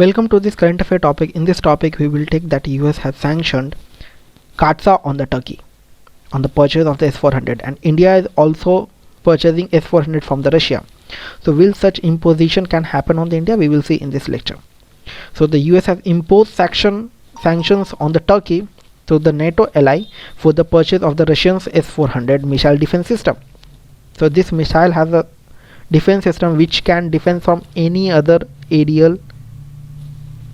Welcome to this current affair topic. In this topic, we will take that US has sanctioned CAATSA on the Turkey on the purchase of the S-400, and India is also purchasing S-400 from the Russia. So will such imposition can happen on the India? We will see in this lecture. So the US has imposed sanctions on the Turkey to the NATO ally for the purchase of the Russian's S-400 missile defense system. So this missile has a defense system which can defend from any other aerial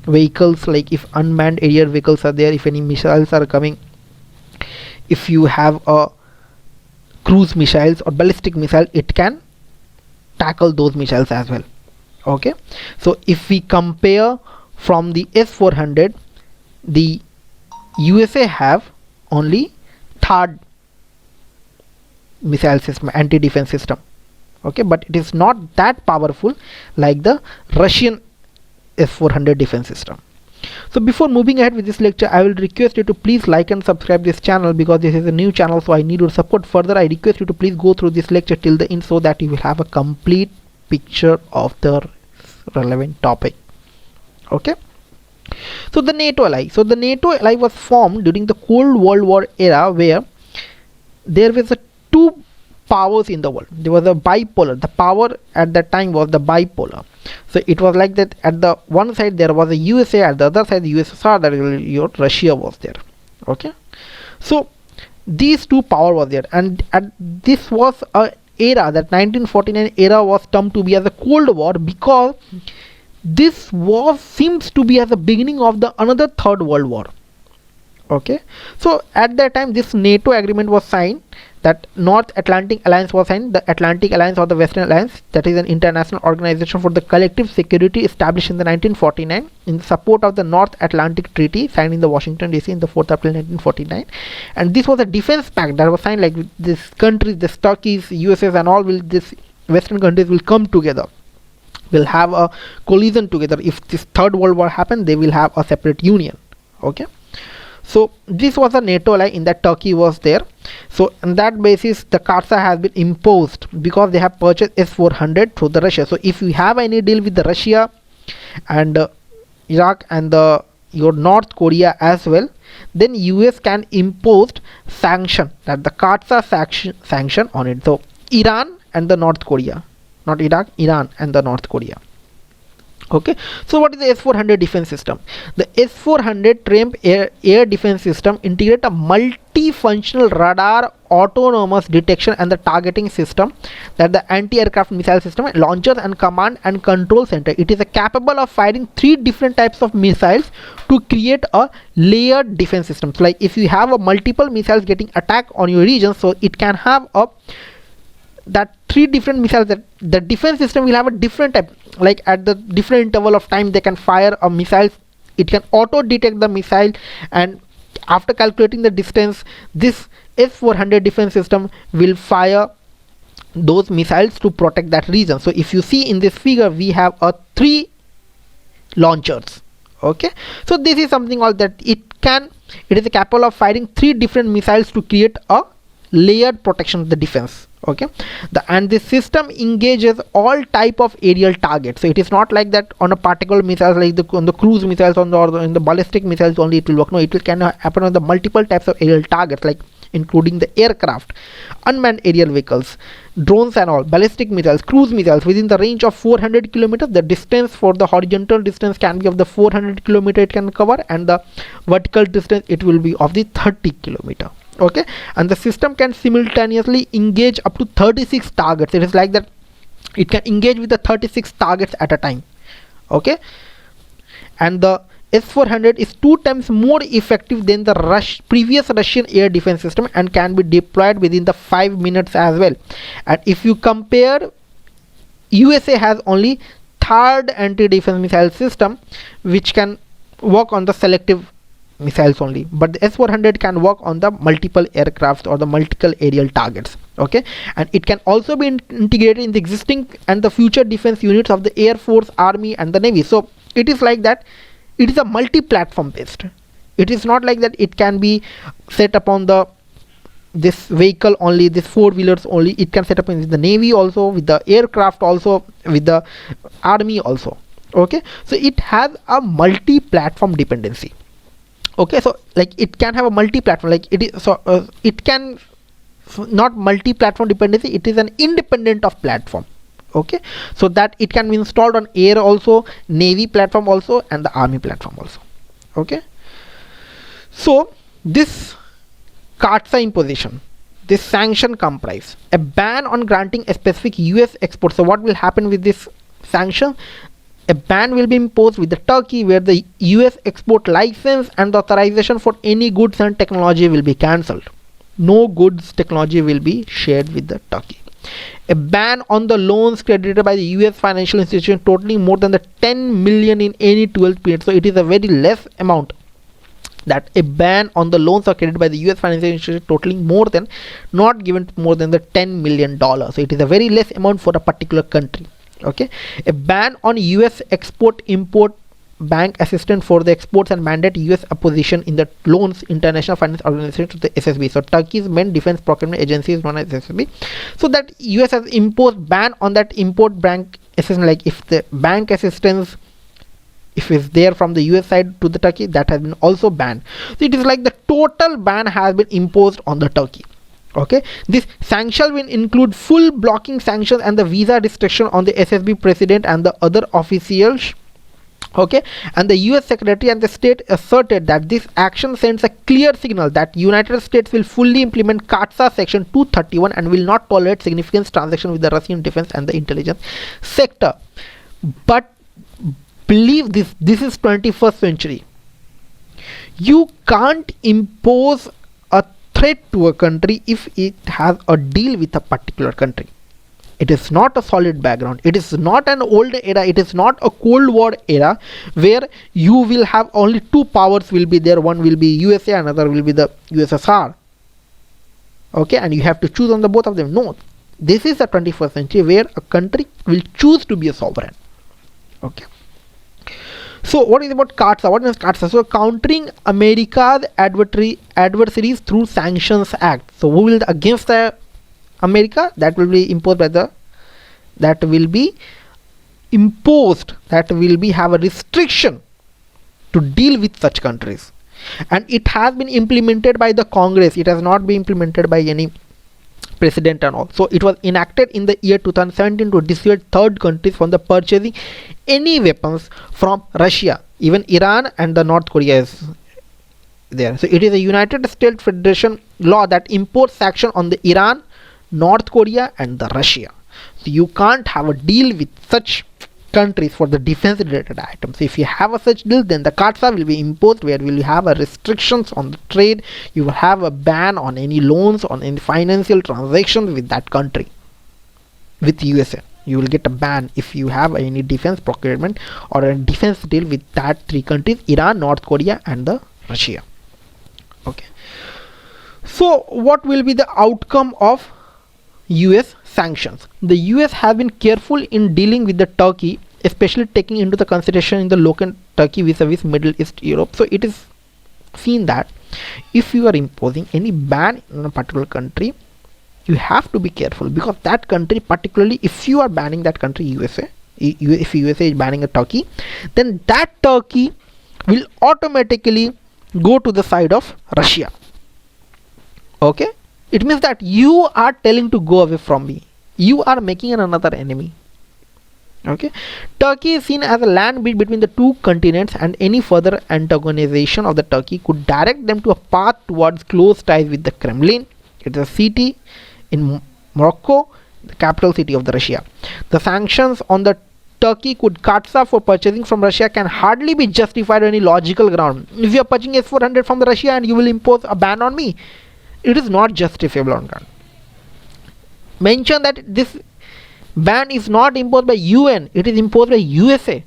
vehicles, like if unmanned aerial vehicles are there, if any missiles are coming, if you have a cruise missiles or ballistic missile, it can tackle those missiles as well. Okay, so if we compare from the S-400, the USA have only third missile system, anti-defense system. Okay, but it is not that powerful like the Russian S-400 defense system. So before moving ahead with this lecture, I will request you to please like and subscribe this channel, because this is a new channel, so I need your support. Further, I request you to please go through this lecture till the end so that you will have a complete picture of the relevant topic. Okay, so the NATO ally. So the NATO ally was formed during the Cold World War era, where there was a two powers in the world. There was a bipolar. The power at that time was the bipolar. So it was like that, at the one side there was a USA, at the other side the USSR, that your Russia was there. Okay, so these two power was there, and this was a era, that 1949 era was termed to be as a Cold War, because this was seems to be as the beginning of the another third world war. Okay, so at that time this NATO agreement was signed, that North Atlantic Alliance was signed. The Atlantic Alliance or the Western Alliance, that is an international organization for the collective security established in the 1949 in support of the North Atlantic Treaty, signed in the Washington DC in the 4th April 1949. And this was a defense pact that was signed, like this countries, this Turkeys, USS and all, will this Western countries will come together, will have a collision together. If this third world war happened, they will have a separate union. Okay, so this was a NATO ally in that Turkey was there. So on that basis, the CAATSA has been imposed because they have purchased S-400 through the Russia. So if you have any deal with the Russia and Iraq and your North Korea as well, then US can impose sanction, that the CAATSA sanction on it. So Iran and the North Korea, not Iraq, Iran and the North Korea. Okay, so what is the S-400 defense system? The S-400 TRAMP air defense system integrate a multifunctional radar, autonomous detection and the targeting system, that the anti-aircraft missile system, launchers and command and control center. It is capable of firing 3 different types of missiles to create a layered defense system. So like if you have a multiple missiles getting attacked on your region, so it can have a that 3 different missiles, that the defense system will have a different type, like at the different interval of time they can fire a missile. It can auto detect the missile, and after calculating the distance, this S-400 defense system will fire those missiles to protect that region. So if you see in this figure, we have 3 launchers. Okay, so this is something all that it is capable of firing 3 different missiles to create a layered protection of the defense. Okay, and this system engages all type of aerial targets. So it is not like that on a particular missile, like on the cruise missiles or in the ballistic missiles only it will work. No, it can happen on the multiple types of aerial targets, like including the aircraft, unmanned aerial vehicles, drones and all, ballistic missiles, cruise missiles within the range of 400 kilometers. The distance for the horizontal distance can be of the 400 kilometer it can cover, and the vertical distance it will be of the 30 kilometer. Okay, and the system can simultaneously engage up to 36 targets. It is like that it can engage with the 36 targets at a time. Okay, and the S-400 is 2 times more effective than the previous Russian air defense system, and can be deployed within the 5 minutes as well. And if you compare, USA has only third anti-defense missile system which can work on the selective missiles only, but the S-400 can work on the multiple aircraft or the multiple aerial targets. Okay, and it can also be integrated in the existing and the future defense units of the Air Force, Army and the Navy. So it is like that, it is a multi-platform based. It is not like that it can be set upon the this vehicle only, this 4-wheelers only. It can set up in the Navy also, with the aircraft also, with the Army also. Okay, so it has a multi-platform dependency. Okay, so like it can have a multi-platform, like it is, so it can not multi-platform dependency, it is an independent of platform. Okay, so that it can be installed on air also, navy platform also, and the army platform also. Okay, so this CAATSA imposition, this sanction comprise a ban on granting a specific US export. So what will happen with this sanction? A ban will be imposed with the Turkey, where the US export license and the authorization for any goods and technology will be cancelled. No goods technology will be shared with the Turkey. A ban on the loans credited by the US financial institution totaling more than the 10 million in any 12 period. So it is a very less amount, that a ban on the loans are credited by the US financial institution totaling more than, not given more than the $10 million. So it is a very less amount for a particular country. Okay, a ban on US export import bank assistance for the exports and mandate US opposition in the loans international finance organization to the SSB. So Turkey's main defense procurement agency is known as SSB. So that US has imposed ban on that import bank assistance, like if the bank assistance, if it's there from the US side to the Turkey, that has been also banned. So it is like the total ban has been imposed on the Turkey. Okay, this sanction will include full blocking sanctions and the visa restriction on the SSB president and the other officials. Okay, and the US secretary and the state asserted that this action sends a clear signal that United States will fully implement CAATSA Section 231 and will not tolerate significant transactions with the Russian defense and the intelligence sector. But believe this, this is 21st century. You can't impose a threat to a country if it has a deal with a particular country. It is not a solid background. It is not an old era. It is not a Cold War era where you will have only two powers will be there. One will be USA, another will be the USSR. Okay, and you have to choose on the both of them. No, this is the 21st century where a country will choose to be a sovereign. Okay. So what is about CAATSA? What is CAATSA? So countering America's adversaries through Sanctions Act. So who will against the America, that will be imposed by the, that will be have a restriction to deal with such countries, and it has been implemented by the Congress. It has not been implemented by any president and all. So it was enacted in the year 2017 to dissuade third countries from the purchasing any weapons from Russia. Even Iran and the North Korea is there. So it is a United States Federation law that imports sanction on the Iran, North Korea and the Russia. So you can't have a deal with such countries for the defense related items. If you have a such deal, then the CAATSA will be imposed, where will you have a restrictions on the trade. You will have a ban on any loans, on any financial transactions with that country. With USA, you will get a ban if you have any defense procurement or a defense deal with that three countries: Iran, North Korea and the Russia. Okay, so what will be the outcome of US sanctions? The US has been careful in dealing with the Turkey, especially taking into the consideration in the local Turkey vis-a-vis Middle East Europe. So it is seen that if you are imposing any ban in a particular country, you have to be careful, because that country, particularly if you are banning that country, USA, if USA is banning a Turkey, then that Turkey will automatically go to the side of Russia. Okay, it means that you are telling to go away from me. You are making another enemy. Okay, Turkey is seen as a land bridge between the two continents, and any further antagonization of the Turkey could direct them to a path towards close ties with the Kremlin. It is a city in Morocco, the capital city of the Russia. The sanctions on the Turkey could CAATSA for purchasing from Russia can hardly be justified on any logical ground. If you are purchasing S-400 from the Russia and you will impose a ban on me, it is not justifiable on ground. Mention that this ban is not imposed by UN, it is imposed by USA.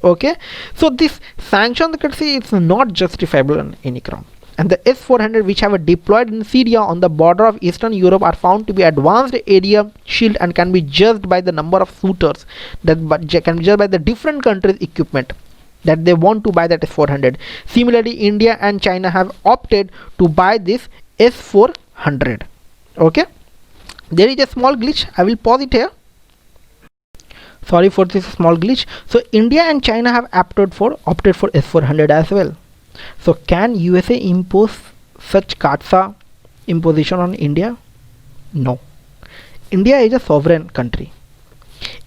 Okay, so this sanction, the country, it's not justifiable on any ground. And the S-400 which have deployed in Syria on the border of Eastern Europe are found to be advanced area shield and can be judged by the number of shooters, that can be judged by the different countries' equipment that they want to buy that S-400. Similarly, India and China have opted to buy this S-400. Okay, there is a small glitch. I will pause it here. Sorry for this small glitch. So India and China have opted for S400 as well. So can USA impose such CAATSA imposition on India? No. India is a sovereign country.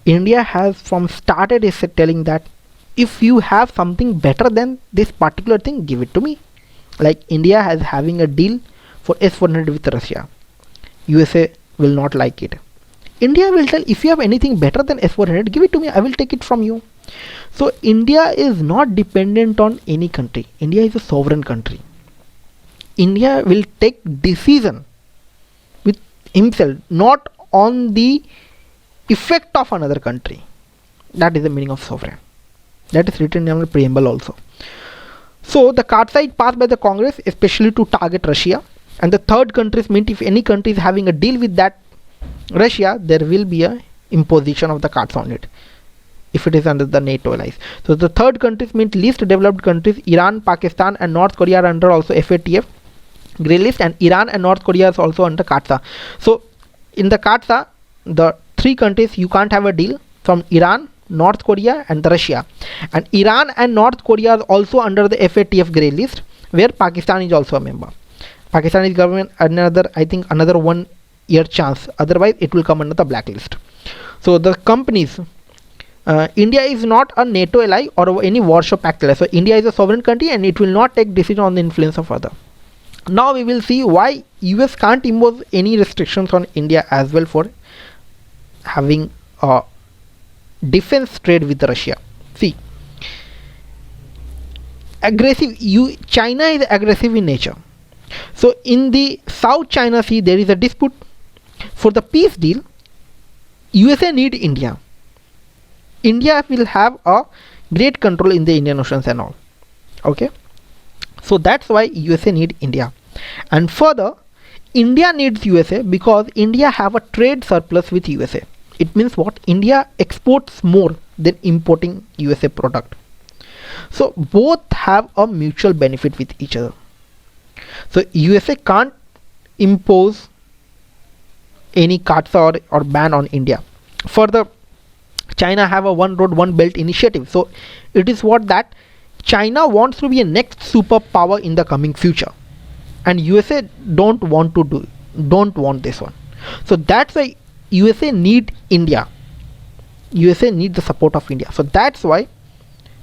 India has from started is telling that if you have something better than this particular thing, give it to me. Like India has having a deal for S400 with Russia. USA will not like it. India will tell, if you have anything better than S400, give it to me, I will take it from you. So India is not dependent on any country. India is a sovereign country. India will take decision with himself, not on the effect of another country. That is the meaning of sovereign. That is written in the preamble also. So the CAATSA is passed by the Congress especially to target Russia, and the third countries meant if any country is having a deal with that Russia, there will be a imposition of the CAATSA on it if it is under the NATO allies. So the third countries means least developed countries. Iran, Pakistan and North Korea are under also FATF grey list, and Iran and North Korea is also under CAATSA. So in the CAATSA, the three countries you can't have a deal from Iran, North Korea and the Russia, and Iran and North Korea are also under the FATF grey list, where Pakistan is also a member. Pakistan is government another 1 year chance, otherwise it will come under the blacklist. So the companies, India is not a NATO ally or any Warsaw Pact ally. So India is a sovereign country and it will not take decision on the influence of other. Now we will see why US can't impose any restrictions on India as well for having a defense trade with Russia. See, China is aggressive in nature. So in the South China Sea there is a dispute. For the peace deal, USA need India. India will have a great control in the Indian Oceans and all. Okay, so that's why USA need India. And further, India needs USA because India have a trade surplus with USA. It means what? India exports more than importing USA product. So both have a mutual benefit with each other. So USA can't impose any CAATSA or ban on India. Further, China have a one road one belt initiative. So it is what that China wants to be a next superpower in the coming future, and USA don't want this one. So that's why USA need India. USA need the support of India. So that's why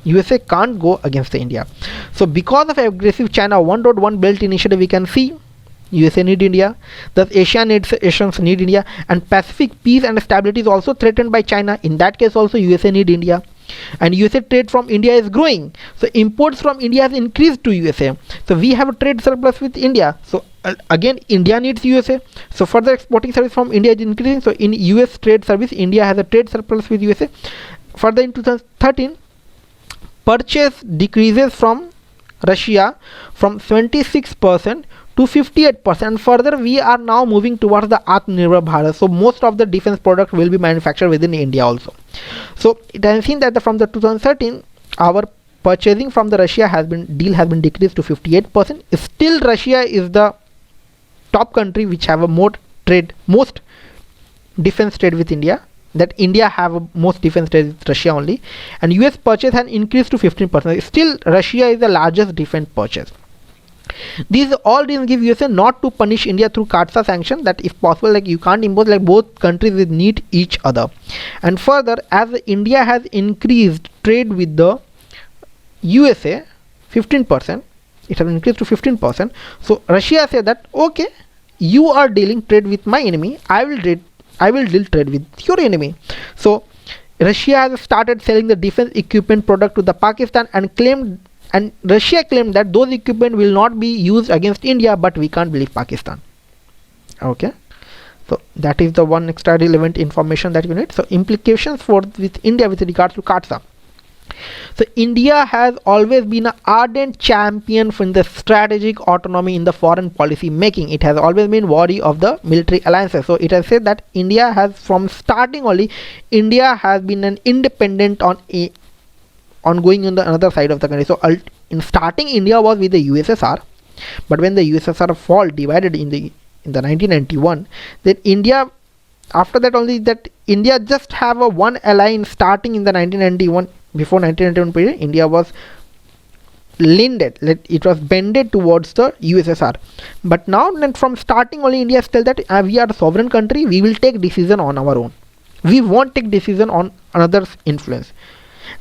USA can't go against the India. So because of aggressive China one road one belt initiative, we can see USA need India, thus Asians need India, and Pacific peace and stability is also threatened by China. In that case also USA need India, and USA trade from India is growing. So imports from India has increased to USA. So we have a trade surplus with India. So again India needs USA. So further exporting service from India is increasing. So in US trade service, India has a trade surplus with USA. Further in 2013, purchase decreases from Russia from 26% to 58%. Further, we are now moving towards the Atmanirbhar Bharat. So most of the defense product will be manufactured within India also. So it has seen that from the 2013, our purchasing from the Russia has been decreased to 58%. Still, Russia is the top country which have a most defense trade with India. That India have a most defense trade with Russia only, and US purchase has increased to 15%. Still, Russia is the largest defense purchase. These all reasons give USA not to punish India through CAATSA sanction, that if possible, like you can't impose, like both countries will need each other. And further, as India has increased trade with the USA 15%, it has increased to 15%. So Russia said that okay, you are dealing trade with my enemy, I will deal trade with your enemy. So Russia has started selling the defense equipment product to the Pakistan and Russia claimed that those equipment will not be used against India, but we can't believe Pakistan. Okay, so that is the one extra relevant information that you need. So implications with India with regards to CAATSA. So India has always been an ardent champion for the strategic autonomy in the foreign policy making. It has always been wary of the military alliances. So it has said that India has, from starting only, India has been an independent on going on the another side of the country. So in starting, India was with the USSR, but when the USSR divided in the 1991, then India after that only that India just have a one ally in starting in the 1991. Before 1991 period, India was it was bended towards the USSR, but now from starting only India tell that we are a sovereign country, we will take decision on our own, we won't take decision on another's influence.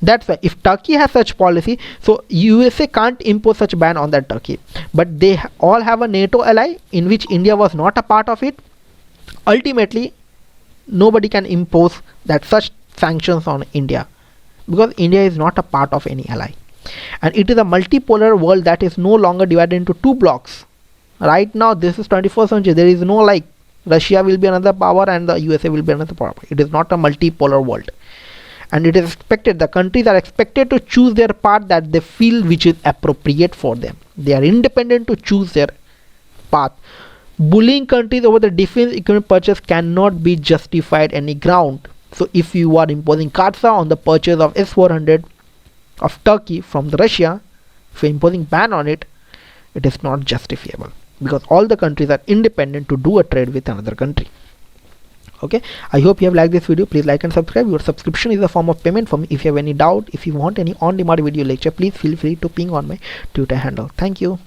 That's why if Turkey has such policy, so USA can't impose such ban on that Turkey, but they all have a NATO ally in which India was not a part of it. Ultimately nobody can impose that such sanctions on India, because India is not a part of any ally, and it is a multipolar world that is no longer divided into two blocks. Right now this is 21st century, there is no like Russia will be another power and the USA will be another power. It is not a multipolar world, and it is expected, the countries are expected to choose their path that they feel which is appropriate for them. They are independent to choose their path. Bullying countries over the defense equipment purchase cannot be justified any ground. So if you are imposing CAATSA on the purchase of S-400 of Turkey from the Russia, if you are imposing ban on it, it is not justifiable, because all the countries are independent to do a trade with another country. Okay, I hope you have liked this video. Please like and subscribe. Your subscription is a form of payment for me. If you have any doubt, if you want any on-demand video lecture, please feel free to ping on my Twitter handle. Thank you.